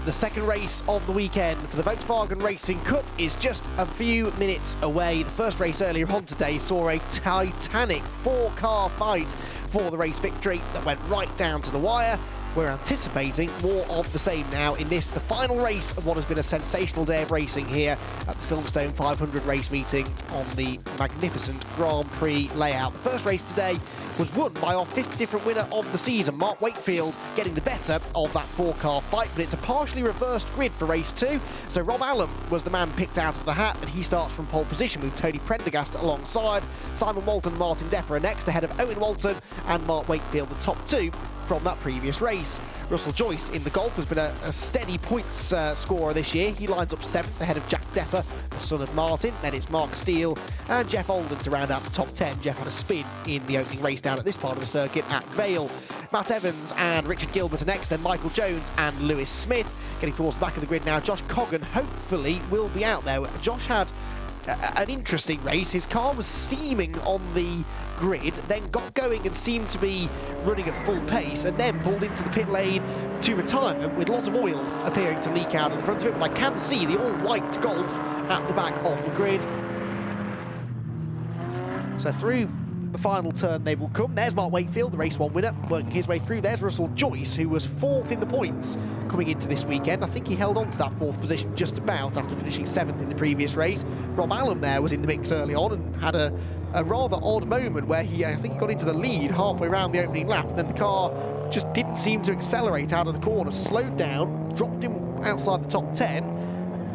The second race of the weekend for the Volkswagen Racing Cup is just a few minutes away. The first race earlier on today saw a titanic four-car fight for the race victory that went right down to the wire. We're anticipating more of the same now in this, the final race of what has been a sensational day of racing here at the Silverstone 500 race meeting on the magnificent Grand Prix layout. The first race today was won by our fifth different winner of the season, Mark Wakefield, getting the better of that four-car fight, but it's a partially reversed grid for race two. So Rob Allen was the man picked out of the hat, and he starts from pole position with Tony Prendergast alongside. Simon Walton and Martin Depper are next, ahead of Owen Walton and Mark Wakefield, the top two from that previous race. Russell Joyce in the Golf has been a steady points scorer this year. He lines up 7th ahead of Jack Depper, the son of Martin. Then it's Mark Steele and Jeff Olden to round out the top 10. Jeff had a spin in the opening race down at this part of the circuit at Vale. Matt Evans and Richard Gilbert are next, then Michael Jones and Lewis Smith. Getting towards the back of the grid now, Josh Coggan hopefully will be out there. Josh had an interesting race. His car was steaming on the grid, then got going and seemed to be running at full pace, and then pulled into the pit lane to retirement with lots of oil appearing to leak out of the front of it. But I can see the all-white Golf at the back of the grid. So through the final turn they will come. There's Mark Wakefield, the race one winner, working his way through. There's Russell Joyce, who was 4th in the points coming into this weekend. I think he held on to that 4th position just about after finishing 7th in the previous race. Rob Allen there was in the mix early on and had a rather odd moment where I think he got into the lead halfway around the opening lap, and then the car just didn't seem to accelerate out of the corner, slowed down, dropped him outside the top 10,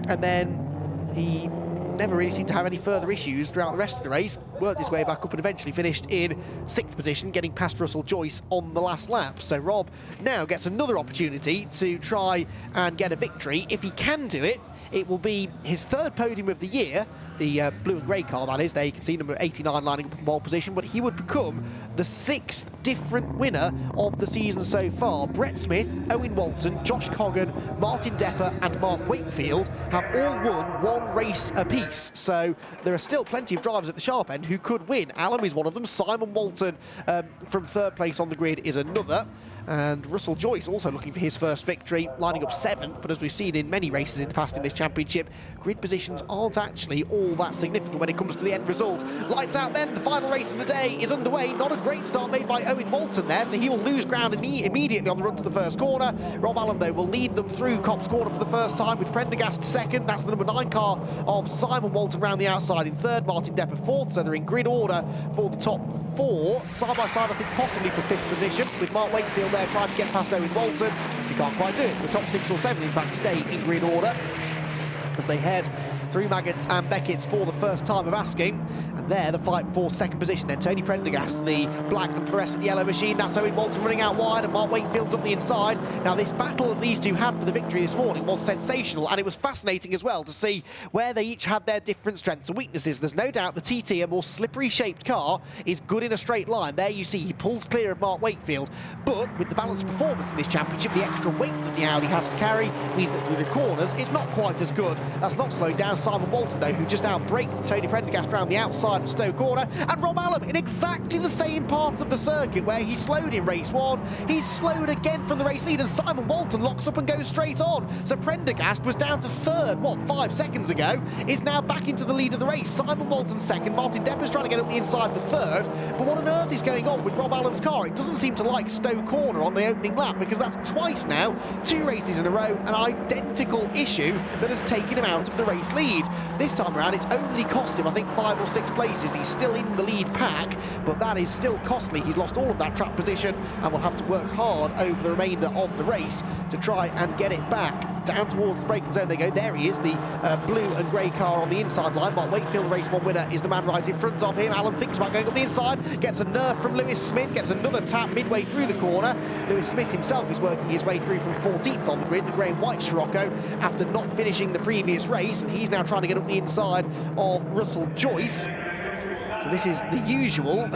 and then he never really seemed to have any further issues throughout the rest of the race, worked his way back up and eventually finished in 6th position, getting past Russell Joyce on the last lap. So Rob now gets another opportunity to try and get a victory. If he can do it, it will be his 3rd podium of the year, the blue and grey car that is. There you can see number 89 lining up in pole position, but he would become the 6th different winner of the season so far. Brett Smith, Owen Walton, Josh Coggan, Martin Depper and Mark Wakefield have all won one race apiece, so there are still plenty of drivers at the sharp end who could win. Allen is one of them. Simon Walton from 3rd place on the grid is another. And Russell Joyce also looking for his first victory, lining up 7th, but as we've seen in many races in the past in this championship, grid positions aren't actually all that significant when it comes to the end result. Lights out then, the final race of the day is underway. Not a great start made by Owen Walton there, so he will lose ground immediately on the run to the first corner. Rob Allen, though, will lead them through Copse Corner for the first time with Prendergast 2nd. That's the number 9 car of Simon Walton round the outside in 3rd, Martin Depper 4th, so they're in grid order for the top 4. Side by side, I think, possibly for 5th position, with Mark Wakefield there trying to get past Owen Walton. He can't quite do it. The top 6 or 7, in fact, stay in grid order as they head through Maggots and Beckett's for the first time of asking. And there, the fight for 2nd position. Then Tony Prendergast, the black and fluorescent yellow machine. That's Owen Walton running out wide, and Mark Wakefield's up the inside. Now, this battle that these two had for the victory this morning was sensational, and it was fascinating as well to see where they each had their different strengths and weaknesses. There's no doubt the TT, a more slippery-shaped car, is good in a straight line. There you see he pulls clear of Mark Wakefield, but with the balanced performance in this championship, the extra weight that the Audi has to carry means that through the corners, it's not quite as good. That's not slowing down Simon Walton, though, who just outbraked Tony Prendergast around the outside at Stowe Corner, and Rob Allen in exactly the same part of the circuit where he slowed in race 1. He's slowed again from the race lead, and Simon Walton locks up and goes straight on. So Prendergast was down to 3rd, 5 seconds ago, is now back into the lead of the race. Simon Walton 2nd, Martin Depper's trying to get up the inside for 3rd, but what on earth is going on with Rob Allen's car? It doesn't seem to like Stowe Corner on the opening lap, because that's twice now, 2 races in a row, an identical issue that has taken him out of the race lead. lead. This time around, it's only cost him, I think, 5 or 6 places. He's still in the lead pack, but that is still costly. He's lost all of that track position and will have to work hard over the remainder of the race to try and get it back. Down towards the braking zone they go. There he is, the blue and grey car on the inside line. Mark Wakefield, the race 1 winner, is the man right in front of him. Alan thinks about going up the inside, gets a nerf from Lewis Smith, gets another tap midway through the corner. Lewis Smith himself is working his way through from 14th on the grid, the grey and white Scirocco, after not finishing the previous race, and he's now trying to get up the inside of Russell Joyce. So this is the usual,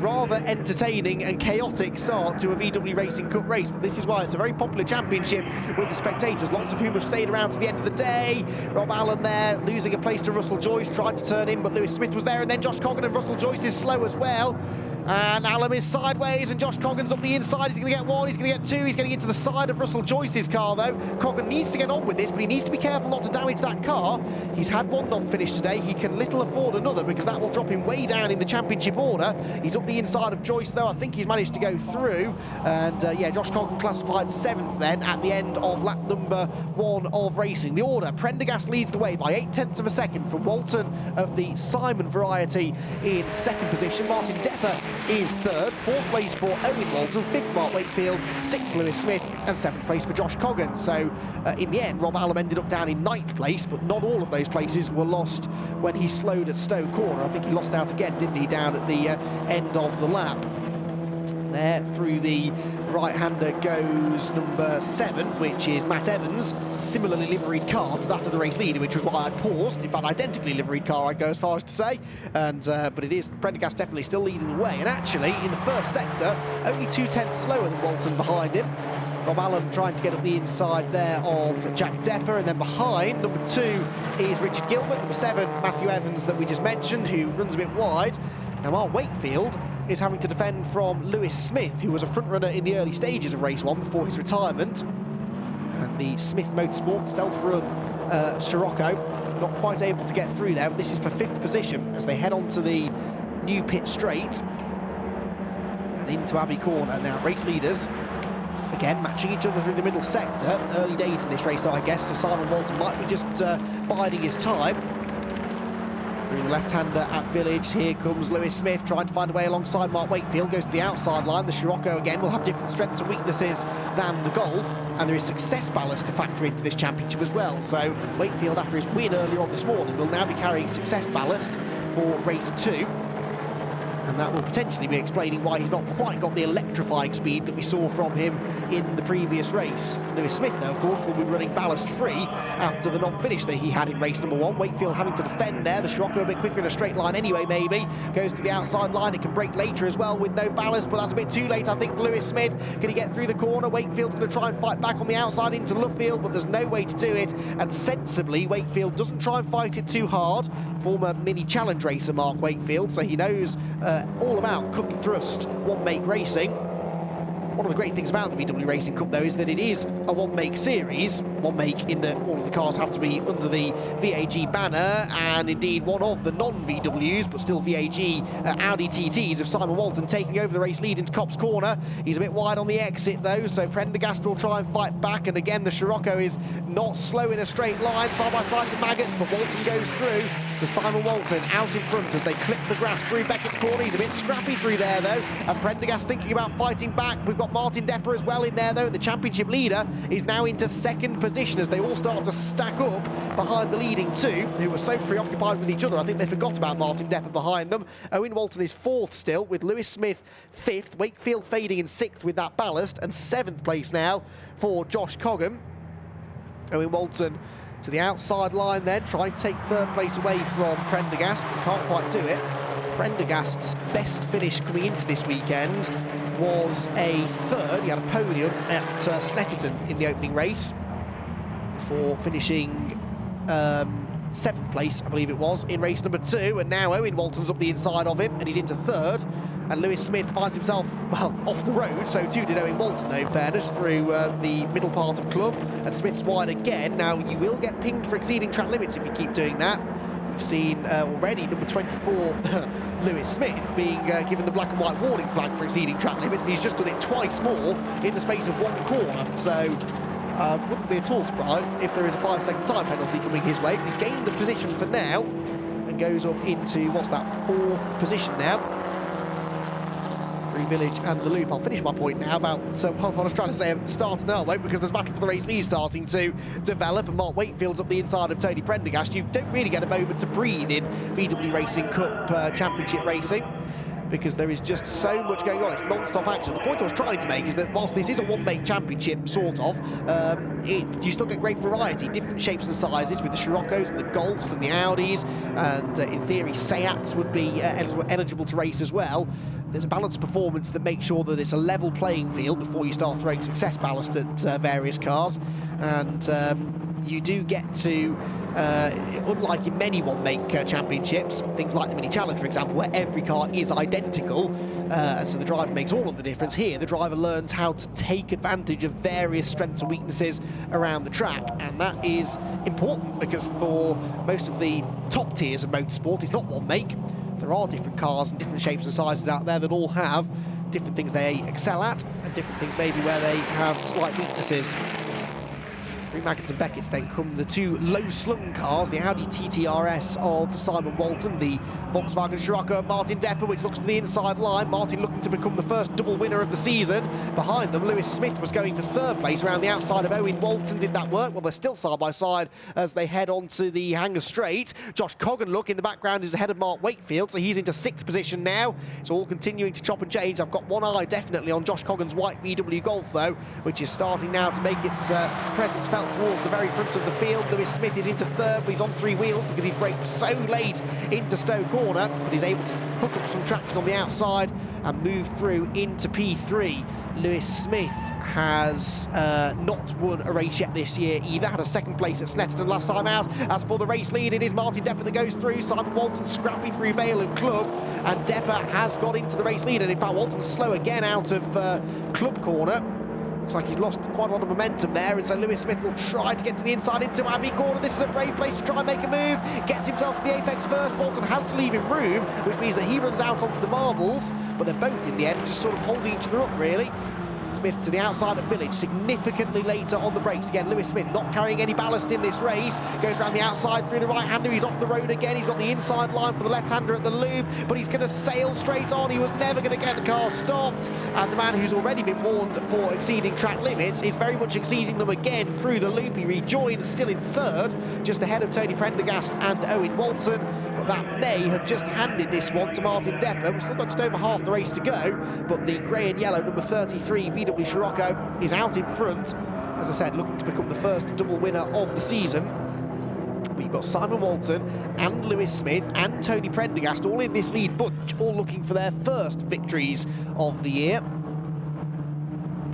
rather entertaining and chaotic start to a VW Racing Cup race, but this is why it's a very popular championship with the spectators, lots of whom have stayed around to the end of the day. Rob Allen there, losing a place to Russell Joyce, tried to turn in, but Lewis Smith was there, and then Josh Coggan, and Russell Joyce is slow as well. And Allen is sideways, and Josh Coggan's up the inside. He's going to get 1, he's going to get 2, he's getting into the side of Russell Joyce's car, though. Coggan needs to get on with this, but he needs to be careful not to damage that car. He's had 1 non-finish today. He can little afford another, because that will drop him way down in the championship order. He's up the inside of Joyce, though. I think he's managed to go through. And, yeah, Josh Coggan classified 7th then at the end of lap number 1 of racing. The order, Prendergast leads the way by 0.8 of a second from Walton of the Simon variety in 2nd position. Martin Depper is 3rd. 4th place for Owen Walton, 5th Mark Wakefield, 6th Lewis Smith, and 7th place for Josh Coggan. So in the end, Rob Allen ended up down in 9th place, but not all of those places were lost when he slowed at Stowe Corner. I think he lost out again, didn't he, down at the end of the lap. There through the right-hander goes number 7, which is Matt Evans, similarly liveried car to that of the race leader, which was why I paused. In fact, identically liveried car, I'd go as far as to say. And but it is Prendergast definitely still leading the way. And actually, in the first sector, only 2/10 slower than Walton behind him. Rob Allen trying to get up the inside there of Jack Depper, and then behind, number 2 is Richard Gilbert, number 7, Matthew Evans, that we just mentioned, who runs a bit wide. Now, Mark Wakefield is having to defend from Lewis Smith, who was a front runner in the early stages of race 1 before his retirement. And the Smith Motorsport self-run Scirocco not quite able to get through there, but this is for 5th position as they head on to the new pit straight and into Abbey Corner. Now, race leaders again matching each other through the middle sector. Early days in this race, though, I guess, so Simon Walton might be just biding his time. Through the left-hander at Village, here comes Lewis Smith trying to find a way alongside Mark Wakefield, goes to the outside line. The Scirocco again will have different strengths and weaknesses than the Golf, and there is success ballast to factor into this championship as well. So Wakefield, after his win earlier on this morning, will now be carrying success ballast for race 2. And that will potentially be explaining why he's not quite got the electrifying speed that we saw from him in the previous race. Lewis Smith, though, of course, will be running ballast-free after the non-finish that he had in race number 1. Wakefield having to defend there. The Scirocco a bit quicker in a straight line anyway, maybe. Goes to the outside line. It can break later as well with no ballast, but that's a bit too late, I think, for Lewis Smith. Can he get through the corner? Wakefield's going to try and fight back on the outside into Love Field, but there's no way to do it. And sensibly, Wakefield doesn't try and fight it too hard. Former mini challenge racer Mark Wakefield, so he knows all about cut and thrust one-make racing. One of the great things about the VW Racing Cup, though, is that it is a one-make series. One-make in that all of the cars have to be under the VAG banner, and indeed one of the non-VWs, but still VAG Audi TTs of Simon Walton taking over the race lead into Copse Corner. He's a bit wide on the exit, though, so Prendergast will try and fight back, and again, the Scirocco is not slow in a straight line, side-by-side to Maggots, but Walton goes through. So Simon Walton out in front as they clip the grass through Beckett's corner. He's a bit scrappy through there, though, and Prendergast thinking about fighting back. We've got Martin Depper as well in there, though, and the championship leader is now into 2nd position as they all start to stack up behind the leading 2, who were so preoccupied with each other, I think they forgot about Martin Depper behind them. Owen Walton is 4th still, with Lewis Smith 5th, Wakefield fading in 6th with that ballast, and 7th place now for Josh Coggan. Owen Walton to the outside line then, trying to take 3rd place away from Prendergast, but can't quite do it. Prendergast's best finish coming into this weekend was a 3rd. He had a podium at Snetterton in the opening race before finishing 7th place, I believe it was, in race number 2, and now Owen Walton's up the inside of him and he's into 3rd, and Lewis Smith finds himself, well, off the road, so too did Owen Walton, though, in fairness, through the middle part of Club, and Smith's wide again. Now, you will get pinged for exceeding track limits if you keep doing that. We've seen already number 24, Lewis Smith, being given the black and white warning flag for exceeding track limits, and he's just done it twice more in the space of 1 corner. So wouldn't be at all surprised if there is a 5-second time penalty coming his way. He's gained the position for now and goes up into, what's that, 4th position now. Through Village and the loop. I'll finish my point now about what I was trying to say at the start, and I won't, because there's battle for the race lead starting to develop, and Mark Wakefield's up the inside of Tony Prendergast. You don't really get a moment to breathe in VW Racing Cup Championship racing, because there is just so much going on. It's non-stop action. The point I was trying to make is that whilst this is a one-make championship, sort of, you still get great variety, different shapes and sizes with the Scirocco's and the Golfs and the Audis, and in theory Seats would be eligible to race as well. There's a balanced performance that makes sure that it's a level playing field before you start throwing success ballast at various cars, and you do get to, unlike in many one-make championships, things like the Mini Challenge, for example, where every car is identical, and so the driver makes all of the difference. Here, the driver learns how to take advantage of various strengths and weaknesses around the track, and that is important because for most of the top tiers of motorsport, it's not one-make. There are different cars and different shapes and sizes out there that all have different things they excel at and different things maybe where they have slight weaknesses. Through Maggotts and Beckett's then come the 2 low-slung cars, the Audi TTRS of Simon Walton, the Volkswagen Scirocco of Martin Depper, which looks to the inside line. Martin looking to become the first double winner of the season. Behind them, Lewis Smith was going for 3rd place around the outside of Owen Walton. Did that work? Well, they're still side by side as they head on to the Hangar Straight. Josh Coggan, look, in the background is ahead of Mark Wakefield, so he's into 6th position now. It's all continuing to chop and change. I've got one eye definitely on Josh Coggan's white VW Golf, though, which is starting now to make its presence felt towards the very front of the field. Lewis Smith is into 3rd, but he's on 3 wheels because he's braked so late into Stowe Corner, but he's able to hook up some traction on the outside and move through into P3. Lewis Smith has not won a race yet this year either. Had a 2nd place at Snetterton last time out. As for the race lead, it is Martin Depper that goes through. Simon Walton scrappy through Vale and Club, and Depper has got into the race lead, and in fact Walton's slow again out of Club Corner. Looks like he's lost quite a lot of momentum there, and so Lewis Smith will try to get to the inside into Abbey Corner. This is a brave place to try and make a move. Gets himself to the apex first. Walton has to leave him room, which means that he runs out onto the marbles, but they're both in the end just sort of holding each other up, really. Smith to the outside of Village, significantly later on the brakes. Again, Lewis Smith not carrying any ballast in this race. Goes around the outside through the right-hander. He's off the road again. He's got the inside line for the left-hander at the loop, but he's going to sail straight on. He was never going to get the car stopped. And the man who's already been warned for exceeding track limits is very much exceeding them again through the loop. He rejoins still in 3rd, just ahead of Tony Prendergast and Owen Walton. But that may have just handed this one to Martin Depper. We've still got just over half the race to go, but the grey and yellow number 33 VW Scirocco is out in front, as I said, looking to become the first double winner of the season. We've got Simon Walton and Lewis Smith and Tony Prendergast all in this lead bunch, all looking for their first victories of the year.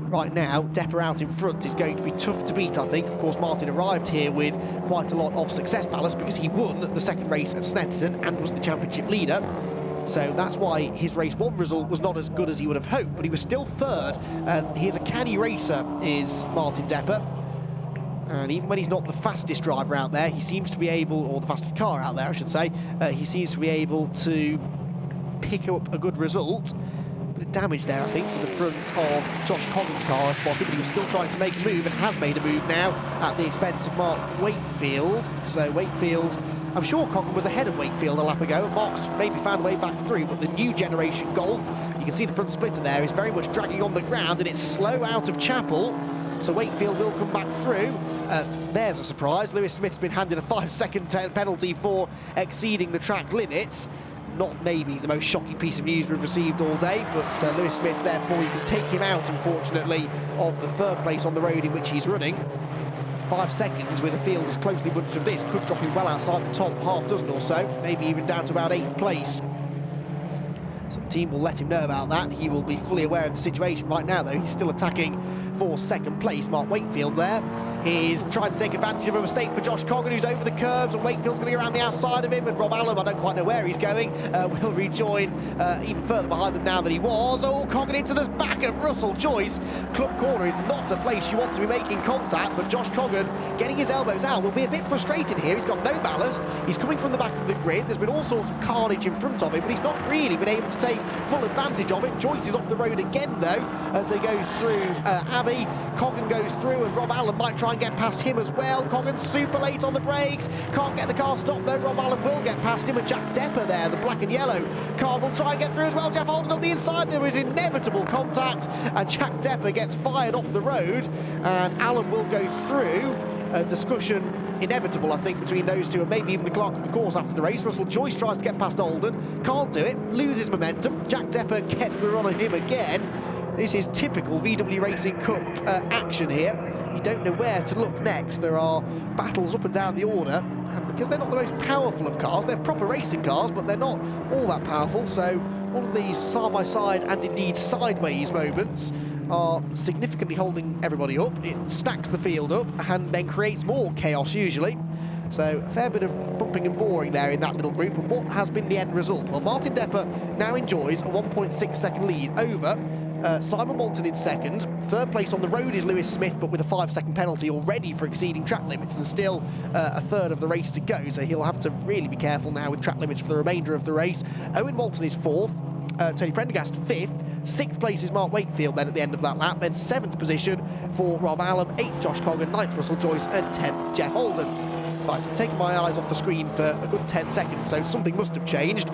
Right now, Depper out in front is going to be tough to beat, I think. Of course, Martin arrived here with quite a lot of success ballast because he won the 2nd race at Snetterton and was the championship leader. So that's why his race 1 result was not as good as he would have hoped, but he was still 3rd, and he's a canny racer, is Martin Depper. And even when he's not the fastest driver out there, he seems to be able, or the fastest car out there, I should say, he seems to be able to pick up a good result. Damage there, I think, to the front of Josh Coggan's car, I spotted, but he was still trying to make a move and has made a move now at the expense of Mark Wakefield. So Wakefield, I'm sure Coggan was ahead of Wakefield a lap ago, and Mark's maybe found a way back through, but the new generation Golf, you can see the front splitter there, is very much dragging on the ground, and it's slow out of Chapel, so Wakefield will come back through. There's a surprise. Lewis Smith's been handed a 5-second penalty for exceeding the track limits. Not maybe the most shocking piece of news we've received all day, but Lewis Smith, therefore, you can take him out, unfortunately, of the 3rd place on the road in which he's running. 5 seconds with a field as closely bunched as this could drop him well outside the top half dozen or so, maybe even down to about 8th place. So the team will let him know about that. He will be fully aware of the situation right now, though. He's still attacking for 2nd place. Mark Wakefield there is trying to take advantage of a mistake for Josh Coggan, who's over the curbs, and Wakefield's going to go around the outside of him, and Rob Allen, I don't quite know where he's going, will rejoin even further behind them now than he was. Oh, Coggan into the back of Russell Joyce. Club Corner is not a place you want to be making contact, but Josh Coggan getting his elbows out will be a bit frustrated here. He's got no ballast. He's coming from the back of the grid. There's been all sorts of carnage in front of him, but he's not really been able to take full advantage of it. Joyce is off the road again, though, as they go through savvy. Coggan goes through and Rob Allen might try and get past him as well. Coggan's super late on the brakes. Can't get the car stopped though. Rob Allen will get past him, and Jack Depper there, the black and yellow car, will try and get through as well. Jeff Holden up the inside. There was inevitable contact and Jack Depper gets fired off the road, and Allen will go through. A discussion inevitable, I think, between those two and maybe even the clerk of the course after the race. Russell Joyce tries to get past Holden, can't do it, loses momentum. Jack Depper gets the run on him again. This is typical VW Racing Cup action here. You don't know where to look next. There are battles up and down the order, and because they're not the most powerful of cars, they're proper racing cars, but they're not all that powerful, so all of these side-by-side and indeed sideways moments are significantly holding everybody up. It stacks the field up and then creates more chaos usually. So a fair bit of bumping and boring there in that little group. And what has been the end result? Well, Martin Depper now enjoys a 1.6 second lead over Simon Walton in second. Third place on the road is Lewis Smith, but with a 5-second penalty already for exceeding track limits, and still a third of the race to go. So he'll have to really be careful now with track limits for the remainder of the race. Owen Walton is fourth. Tony Prendergast fifth. Sixth place is Mark Wakefield then at the end of that lap. Then seventh position for Rob Allen, eighth Josh Coggan, ninth Russell Joyce, and 10th Jeff Holden. Right, I've taken my eyes off the screen for a good 10 seconds, so something must have changed.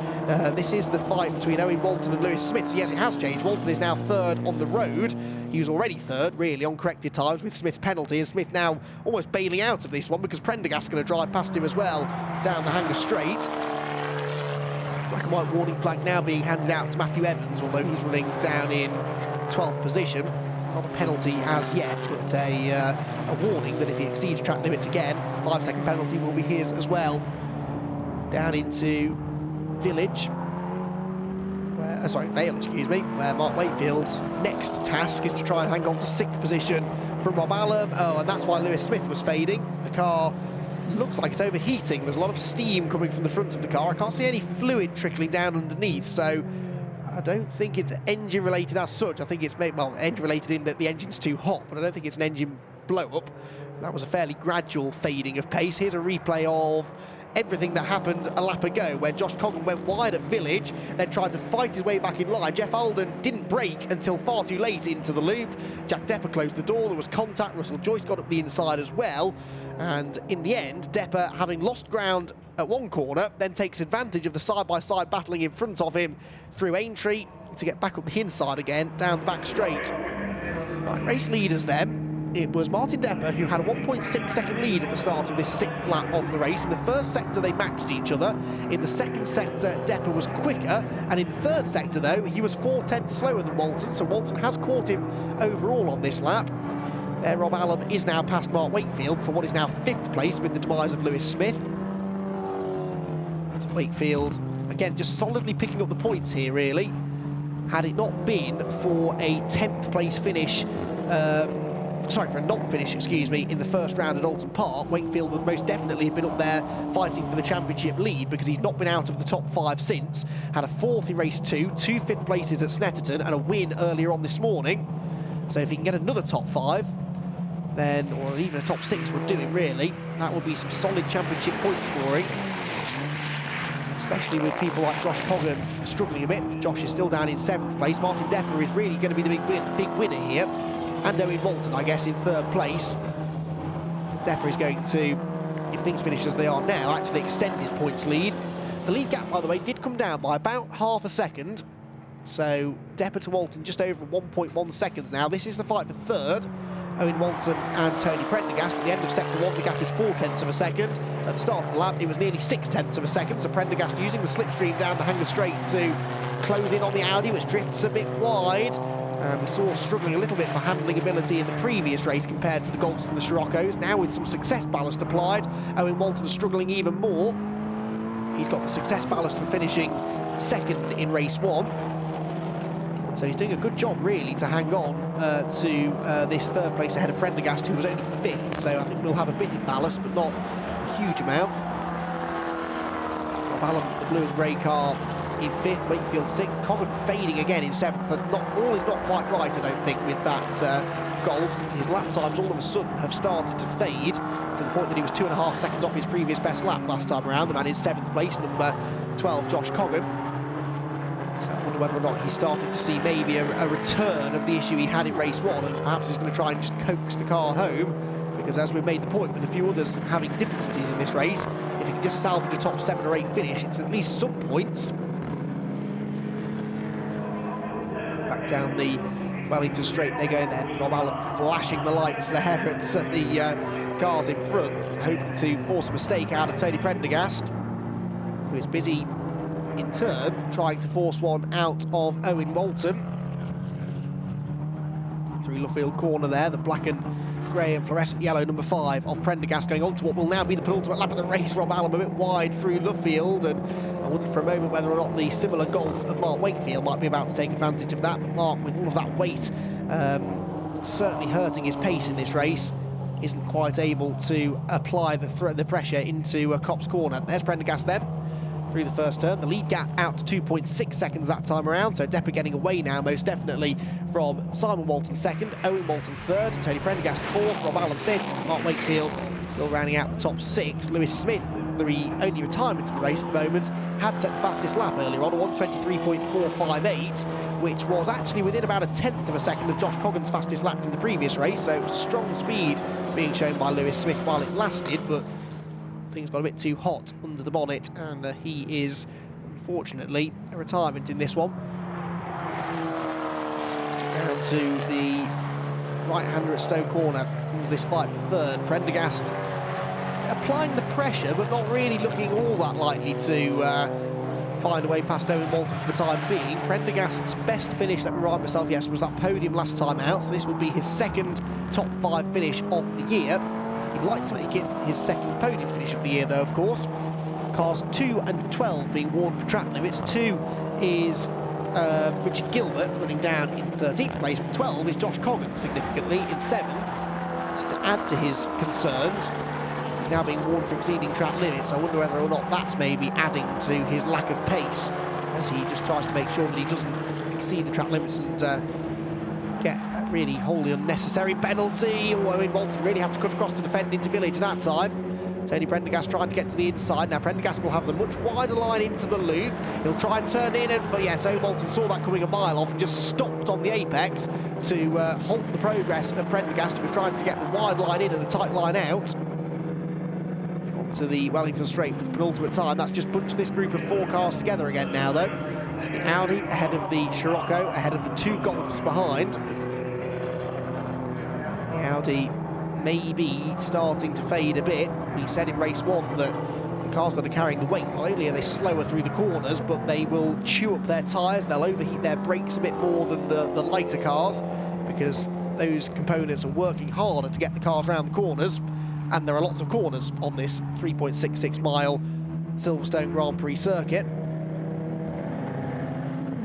This is the fight between Owen Walton and Lewis Smith. So yes, it has changed. Walton is now third on the road. He was already third, really, on corrected times with Smith's penalty, and Smith now almost bailing out of this one because Prendergast's going to drive past him as well down the Hanger Straight. Black and white warning flag now being handed out to Matthew Evans, although he's running down in 12th position. Not a penalty as yet, but a warning that if he exceeds track limits again, a 5-second penalty will be his as well. Down into Village, Vale, excuse me, where Mark Wakefield's next task is to try and hang on to 6th position from Rob Allen. Oh, and that's why Lewis Smith was fading. The car looks like it's overheating. There's a lot of steam coming from the front of the car. I can't see any fluid trickling down underneath, so I don't think it's engine related as such. I think it's engine related in that the engine's too hot, but I don't think it's an engine blow up. That was a fairly gradual fading of pace. Here's a replay of everything that happened a lap ago, where Josh Coggan went wide at Village, then tried to fight his way back in line. Jeff Holden didn't brake until far too late into the loop. Jack Depper closed the door, there was contact. Russell Joyce got up the inside as well, and in the end, Depper, having lost ground at one corner, then takes advantage of the side-by-side battling in front of him through Aintree to get back up the inside again, down the back straight. Right, race leaders then. It was Martin Depper who had a 1.6 second lead at the start of this 6th lap of the race. In the first sector, they matched each other. In the second sector, Depper was quicker. And in third sector, though, he was 4/10 slower than Walton. So Walton has caught him overall on this lap. There, Rob Allen is now past Mark Wakefield for what is now 5th place with the demise of Lewis Smith. So Wakefield, again, just solidly picking up the points here, really. Had it not been for a 10th place finish, for a non-finish, excuse me, in the first round at Alton Park, Wakefield would most definitely have been up there fighting for the championship lead, because he's not been out of the top 5 since. Had a 4th in race 2, 2 5th places at Snetterton, and a win earlier on this morning. So if he can get another top 5, then, or even a top 6 would do him, really. That would be some solid championship point scoring, especially with people like Josh Coggan struggling a bit. Josh is still down in 7th place. Martin Depper is really going to be the big winner here. And Owen Walton, I guess, in 3rd place. Depper is going to, if things finish as they are now, actually extend his points lead. The lead gap, by the way, did come down by about half a second. So Depper to Walton just over 1.1 seconds now. This is the fight for 3rd. Owen Walton and Tony Prendergast. At the end of sector 1, the gap is 0.4 of a second. At the start of the lap, it was nearly 0.6 of a second. So Prendergast using the slipstream down the Hanger Straight to close in on the Audi, which drifts a bit wide. We saw struggling a little bit for handling ability in the previous race compared to the Golds and the Sirocco's. Now with some success ballast applied, Owen Walton struggling even more. He's got the success ballast for finishing 2nd in race 1. So he's doing a good job, really, to hang on to this 3rd place ahead of Prendergast, who was only 5th. So I think we'll have a bit of ballast, but not a huge amount. Rob Allen, the blue and grey car, in 5th, Wakefield 6th, Coggan fading again in 7th. And all is not quite right, I don't think, with that Golf. His lap times all of a sudden have started to fade to the point that he was 2.5 seconds off his previous best lap last time around. The man in 7th place, number 12, Josh Coggan. So I wonder whether or not he's starting to see maybe a return of the issue he had in race 1, and perhaps he's going to try and just coax the car home, because as we've made the point, with a few others having difficulties in this race, if he can just salvage a top 7 or 8 finish, it's at least some points. Back down the Wellington straight they go then. Rob Allen flashing the lights there at the cars in front, hoping to force a mistake out of Tony Prendergast, who is busy in turn trying to force one out of Owen Walton. Through Luffield corner there, the black and grey and fluorescent yellow number 5 of Prendergast going on to what will now be the penultimate lap of the race. Rob Allen a bit wide through Luffield, and I wondered for a moment whether or not the similar Golf of Mark Wakefield might be about to take advantage of that, but Mark, with all of that weight certainly hurting his pace in this race, isn't quite able to apply the pressure into Copse corner. There's Prendergast then through the first turn. The lead gap out to 2.6 seconds that time around, so Depper getting away now most definitely from Simon Walton second, Owen Walton third, Tony Prendergast fourth, Rob Allen fifth, Mark Wakefield still rounding out the top 6. Lewis Smith, the only retirement in the race at the moment, had set the fastest lap earlier on, a 1:23.458, which was actually within about 1/10 of a second of Josh Coggan's fastest lap from the previous race, so it was strong speed being shown by Lewis Smith while it lasted, but things got a bit too hot under the bonnet, and he is, unfortunately, a retirement in this one. Down to the right-hander at Stowe corner comes this fight for third. Prendergast applying the pressure, but not really looking all that likely to find a way past Owen Walton for the time being. Prendergast's best finish, let me remind myself, yes, was that podium last time out, so this will be his second top 5 finish of the year. He'd like to make it his second podium finish of the year, though, of course. Cars 2 and 12 being warned for track limits. 2 is Richard Gilbert running down in 13th place, but 12 is Josh Coggan significantly in 7th. So to add to his concerns, he's now being warned for exceeding track limits. I wonder whether or not that's maybe adding to his lack of pace, as he just tries to make sure that he doesn't exceed the track limits and get a really wholly unnecessary penalty. Owen Walton really had to cut across to defend into Village that time. Tony Prendergast trying to get to the inside. Now Prendergast will have the much wider line into the loop. He'll try and turn in, but yes, Owen Walton saw that coming a mile off and just stopped on the apex to halt the progress of Prendergast, who was trying to get the wide line in and the tight line out. Onto the Wellington straight for the penultimate time. That's just bunched this group of 4 cars together again now, though. So the Audi ahead of the Scirocco, ahead of the 2 Golfs behind. The Audi may be starting to fade a bit. We said in race 1 that the cars that are carrying the weight, not only are they slower through the corners, but they will chew up their tyres, they'll overheat their brakes a bit more than the lighter cars, because those components are working harder to get the cars around the corners, and there are lots of corners on this 3.66 mile Silverstone Grand Prix circuit.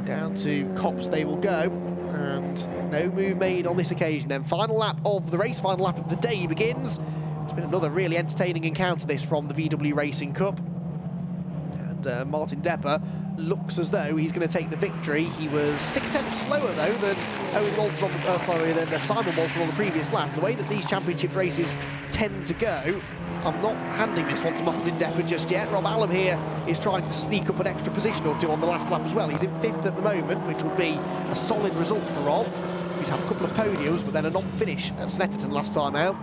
Down to Copse they will go, and no move made on this occasion then. Final lap of the race, final lap of the day begins. It's been another really entertaining encounter, this, from the VW Racing Cup. And Martin Depper looks as though he's going to take the victory. He was 6/10 slower, though, than Owen Walton than Simon Walton on the previous lap. The way that these championship races tend to go, I'm not handing this one to Martin Depper just yet. Rob Allen here is trying to sneak up an extra position or 2 on the last lap as well. He's in 5th at the moment, which would be a solid result for Rob. He's had a couple of podiums, but then a non-finish at Snetterton last time out.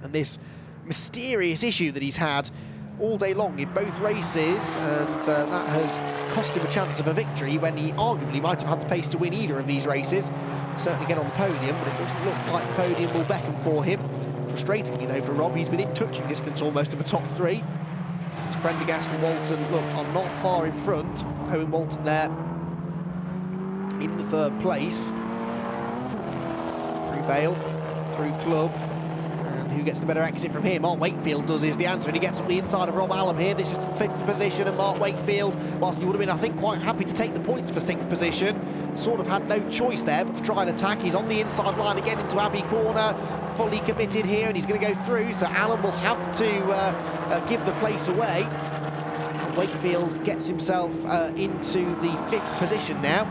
And this mysterious issue that he's had all day long in both races, and that has cost him a chance of a victory when he arguably might have had the pace to win either of these races. Certainly get on the podium, but it doesn't look like the podium will beckon for him. Frustratingly, though, for Rob, he's within touching distance almost of a top 3. As Prendergast and Walton, look, are not far in front. Owen Walton there in the 3rd place. Through Vale, through Club. And who gets the better exit from here? Mark Wakefield does, is the answer, and he gets up the inside of Rob Allen here. This is 5th position, and Mark Wakefield, whilst he would have been, I think, quite happy to take the points for 6th position, sort of had no choice there but to try and attack. He's on the inside line again into Abbey Corner, fully committed here, and he's going to go through, so Allen will have to give the place away. And Wakefield gets himself into the 5th position now.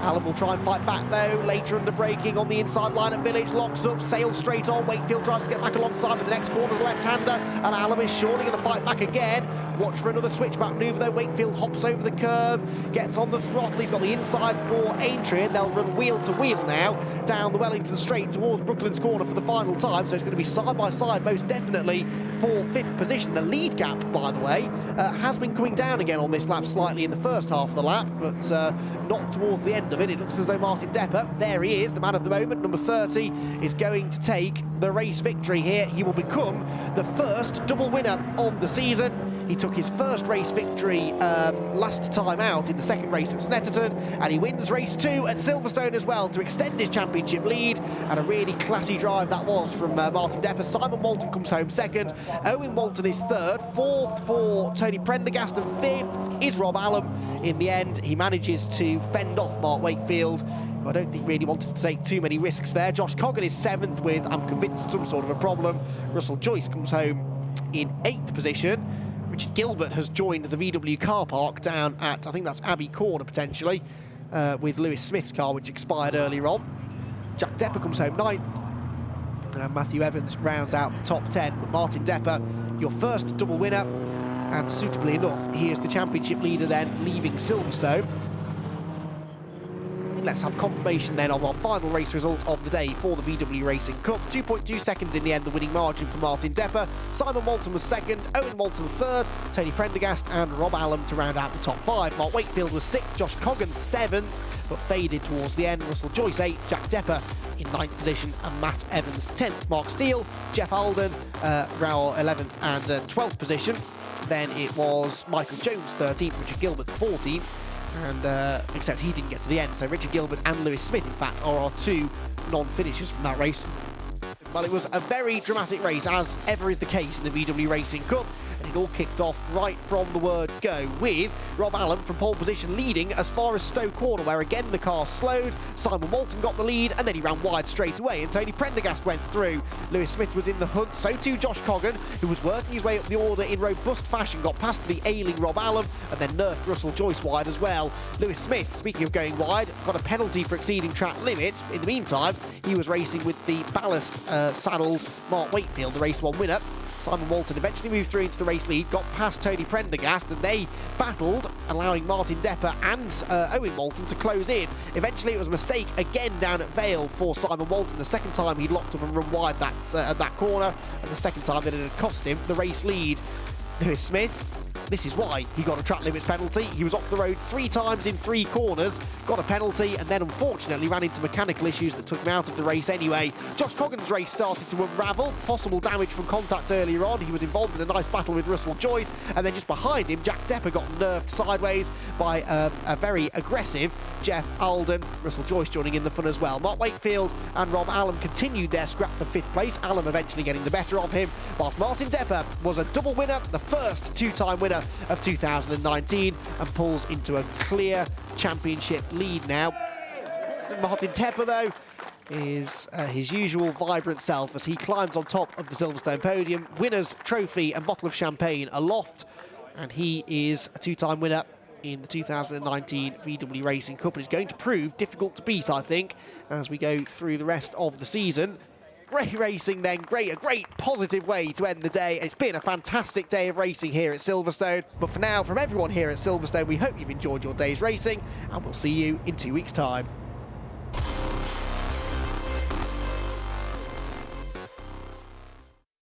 Allen will try and fight back though, later under braking on the inside line at Village, locks up, sails straight on. Wakefield tries to get back alongside, but the next corner's a left-hander, and Allen is surely going to fight back again. Watch for another switchback manoeuvre though. Wakefield hops over the curb, gets on the throttle. He's got the inside for Aintree, and they'll run wheel to wheel now down the Wellington Straight towards Brooklands Corner for the final time. So it's going to be side by side, most definitely, for fifth position. The lead gap, by the way, has been coming down again on this lap slightly in the first half of the lap, but not towards the end of it. It looks as though Martin Depper, there he is, the man of the moment, number 30, is going to take the race victory here. He will become the first double winner of the season. He took his first race victory last time out in the second race at Snetterton, and he wins race 2 at Silverstone as well to extend his championship lead. And a really classy drive that was from Martin Depper. Simon Walton comes home second, Owen Walton is third, fourth for Tony Prendergast, and fifth is Rob Allen. In the end, he manages to fend off Mark Wakefield, who I don't think really wanted to take too many risks there. Josh Coggan is seventh with, I'm convinced, some sort of a problem. Russell Joyce comes home in 8th position. Richard Gilbert has joined the VW car park down at, I think that's Abbey Corner potentially, with Lewis Smith's car, which expired earlier on. Jack Depper comes home 9th, and Matthew Evans rounds out the top 10. But Martin Depper, your first double winner, and suitably enough, he is the championship leader then, leaving Silverstone. Let's have confirmation then of our final race result of the day for the VW Racing Cup. 2.2 seconds in the end, the winning margin for Martin Depper. Simon Walton was second, Owen Walton third, Tony Prendergast and Rob Allen to round out the top 5. Mark Wakefield was 6th, Josh Coggan 7th, but faded towards the end. Russell Joyce 8th, Jack Depper in 9th position, and Matt Evans 10th. Mark Steele, Jeff Alden, Raoul 11th and 12th position. Then it was Michael Jones 13th, Richard Gilbert 14th. And except he didn't get to the end, so Richard Gilbert and Lewis Smith, in fact, are our 2 non-finishers from that race. Well, it was a very dramatic race, as ever is the case in the VW Racing Cup, and it all kicked off right from the word go, with Rob Allen from pole position leading as far as Stowe Corner, where again the car slowed. Simon Walton got the lead, and then he ran wide straight away, and Tony Prendergast went through. Lewis Smith was in the hunt, so too Josh Coggan, who was working his way up the order in robust fashion, got past the ailing Rob Allen, and then nerfed Russell Joyce wide as well. Lewis Smith, speaking of going wide, got a penalty for exceeding track limits. In the meantime, he was racing with the ballast saddled Mark Wakefield, the race 1 winner. Simon Walton eventually moved through into the race lead, got past Tony Prendergast, and they battled, allowing Martin Depper and Owen Walton to close in. Eventually it was a mistake again down at Vale for Simon Walton. The second time he'd locked up and run wide that corner, and the second time that it had cost him the race lead. Lewis Smith, this is why he got a track limits penalty. He was off the road 3 times in 3 corners, got a penalty, and then unfortunately ran into mechanical issues that took him out of the race anyway. Josh Coggan's race started to unravel. Possible damage from contact earlier on. He was involved in a nice battle with Russell Joyce, and then just behind him, Jack Depper got nerfed sideways by a very aggressive Jeff Alden. Russell Joyce joining in the fun as well. Mark Wakefield and Rob Allen continued their scrap for 5th place, Allen eventually getting the better of him, whilst Martin Depper was a double winner, the first 2-time winner of 2019, and pulls into a clear championship lead now. Martin Depper, though, is his usual vibrant self as he climbs on top of the Silverstone podium, winner's trophy and bottle of champagne aloft, and he is a 2-time winner in the 2019 VW Racing Cup, and is going to prove difficult to beat, I think, as we go through the rest of the season. Great racing then, a great positive way to end the day. It's been a fantastic day of racing here at Silverstone. But for now, from everyone here at Silverstone, we hope you've enjoyed your day's racing, and we'll see you in 2 weeks' time.